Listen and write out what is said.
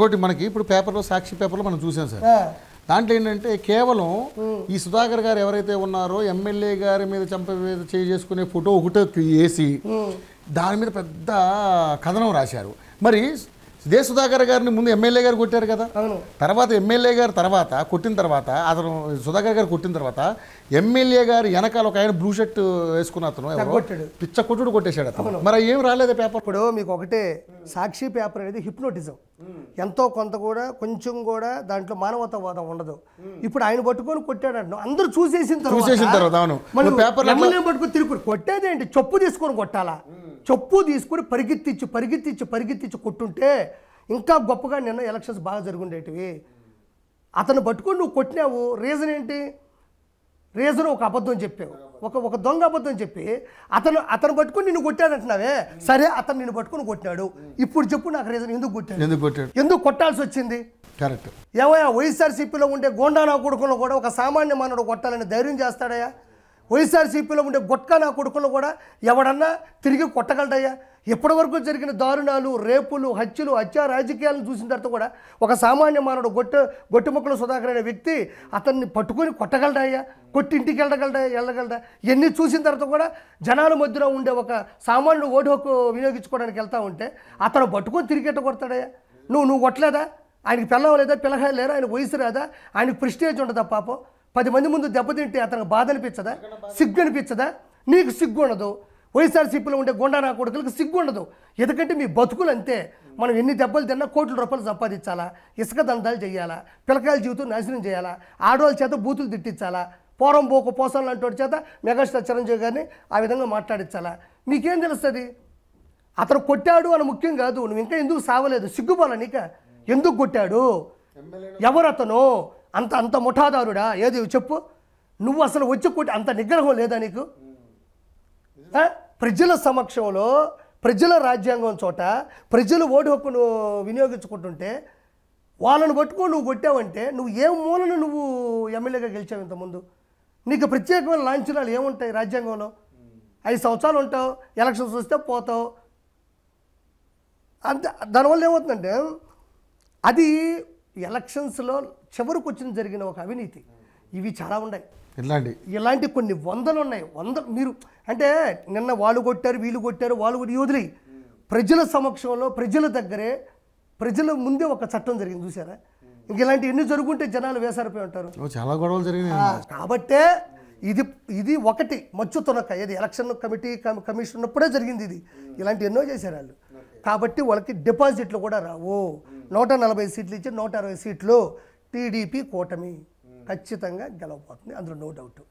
ఇంకోటి మనకి ఇప్పుడు పేపర్లో సాక్షి పేపర్లో మనం చూసాం సార్. దాంట్లో ఏంటంటే కేవలం ఈ సుధాకర్ గారు ఎవరైతే ఉన్నారో ఎమ్మెల్యే గారి మీద చంప మీద చేసుకునే ఫోటో ఒకటే వేసి దాని మీద పెద్ద కథనం రాశారు. మరి ఇదే సుధాకర్ గారిని ముందు ఎమ్మెల్యే గారు కొట్టారు కదా, తర్వాత ఎమ్మెల్యే గారు తర్వాత కొట్టిన తర్వాత అతను సుధాకర్ గారు కొట్టిన తర్వాత ఎమ్మెల్యే గారు వెనకాల ఒక ఆయన బ్లూ షర్ట్ వేసుకున్న అతను పిచ్చ కొట్టుడు కొట్టేశాడు అతను. మరి ఏం రాలేదు పేపర్. ఇప్పుడు మీకు ఒకటే సాక్షి పేపర్ అనేది హిప్నోటిజం, ఎంతో కొంత కూడా కొంచెం కూడా దాంట్లో మానవతావాదం ఉండదు. ఇప్పుడు ఆయన పట్టుకొని కొట్టాడు అందరూ చూసేసిన తర్వాత పట్టుకొని తిరుగు కొట్టేదేంటి, చెప్పు తీసుకొని కొట్టాలా, చెప్పు తీసుకుని పరిగెత్తిచ్చి కొట్టుంటే ఇంకా గొప్పగా నిన్న ఎలక్షన్స్ బాగా జరుగుండేటివి. అతను పట్టుకొని నువ్వు కొట్టినావు, రీజన్ ఏంటి? రీజన్ ఒక అబద్ధం చెప్పావు, ఒక దొంగ అబద్ధం చెప్పి అతను పట్టుకొని నిన్ను కొట్టాడంటున్నావే. సరే, అతను నిన్ను పట్టుకొని కొట్టినాడు, ఇప్పుడు చెప్పు నాకు రీజన్ ఎందుకు కొట్టాడు, ఎందుకు కొట్టాల్సి వచ్చింది? కరెక్ట్. ఏమయ్యా వైఎస్ఆర్సీపీలో ఉండే గోండా నా కొడుకులను కూడా ఒక సామాన్య మానవుడు కొట్టాలని ధైర్యం చేస్తాడయ్యా? వైఎస్ఆర్సీపీలో ఉండే గుట్కా నా కొడుకులను కూడా ఎవడన్నా తిరిగి కొట్టగలడయ్యా? ఇప్పటి వరకు జరిగిన దారుణాలు, రేపులు, హత్య రాజకీయాలను చూసిన తర్వాత కూడా ఒక సామాన్య మానవుడు గొట్టుముక్కల సుధాకర్ అనే వ్యక్తి అతన్ని పట్టుకొని కొట్టగలడయ్యా? కొట్టి ఇంటికి వెళ్ళగలడా? ఇవన్నీ చూసిన తర్వాత కూడా జనాల మధ్యలో ఉండే ఒక సామాన్యుడు ఓటు హక్కు వినియోగించుకోవడానికి వెళ్తా ఉంటే అతను పట్టుకొని తిరిగేట కొడతాడయ్యా? నువ్వు కొట్టలేదా? ఆయనకి పిల్లవ లేదా, పిల్లకాయలు లేరా, ఆయన వయసు రాదా, ఆయనకు ప్రెస్టేజ్ ఉండదా? పాపం 10 మంది ముందు దెబ్బతింటే అతనికి బాధ అనిపించదా, సిగ్గు అనిపించదా? నీకు సిగ్గు ఉండదు, వైఎస్ఆర్సీపీలో ఉండే గొండా నా కొడుకులకు సిగ్గు ఉండదు. ఎందుకంటే మీ బతుకులు అంతే. మనం ఎన్ని దెబ్బలు తిన్నా కోట్ల రూపాయలు సంపాదించాలా, ఇసుక దందాలు చేయాలా, పిల్లకాయల జీవితం నాశనం చేయాలా, ఆడవాళ్ళ చేత బూతులు తిట్టించాలా, పోసం లాంటి చేత మెగాస్టార్ చిరంజీవి గారిని ఆ విధంగా మాట్లాడించాలా? మీకేం తెలుస్తుంది? అతను కొట్టాడు అని ముఖ్యం కాదు, నువ్వు ఇంకా ఎందుకు సావలేదు, సిగ్గుపోలా నీక? ఎందుకు కొట్టాడు, ఎవరు అతను, అంత ముఠాదారుడా? ఏది చెప్పు, నువ్వు అసలు వచ్చి కొట్టి అంత నిగ్రహం లేదా నీకు? ప్రజల సమక్షంలో, ప్రజల రాజ్యాంగం చోట ప్రజలు ఓటు హక్కును వినియోగించుకుంటుంటే వాళ్ళను పట్టుకొని నువ్వు కొట్టావంటే నువ్వు ఏ మూలను నువ్వు ఎమ్మెల్యేగా గెలిచావు ఇంతకుముందు? నీకు ప్రత్యేకమైన లాంఛనాలు ఏముంటాయి రాజ్యాంగంలో? 5 సంవత్సరాలు ఉంటావు, ఎలక్షన్స్ వస్తే పోతావు. అంతే. దానివల్ల ఏమవుతుందంటే అది ఎలక్షన్స్లో చివరికి వచ్చిన జరిగిన ఒక అవినీతి. ఇవి చాలా ఉన్నాయి, ఇలాంటి కొన్ని వందలు ఉన్నాయి. మీరు అంటే నిన్న వాళ్ళు కొట్టారు, వీళ్ళు కొట్టారు, వాళ్ళు కూడా వదిలి ప్రజల సమక్షంలో, ప్రజల దగ్గరే, ప్రజల ముందే ఒక చట్టం జరిగింది చూసారా? ఇంక ఇలాంటి ఎన్ని జరుగుంటే జనాలు వేసారిపోయి ఉంటారు. చాలా గొడవలు జరిగినాయి. కాబట్టే ఇది ఒకటి మచ్చు తొనక, ఏది ఎలక్షన్ కమిషన్ ఉన్నప్పుడే జరిగింది ఇది. ఇలాంటి ఎన్నో చేశారు వాళ్ళు. కాబట్టి వాళ్ళకి డిపాజిట్లు కూడా రావు. 140 సీట్లు ఇచ్చి 160 సీట్లు టీడీపీ కూటమి ఖచ్చితంగా గెలవబోతుంది, అందులో నో డౌట్.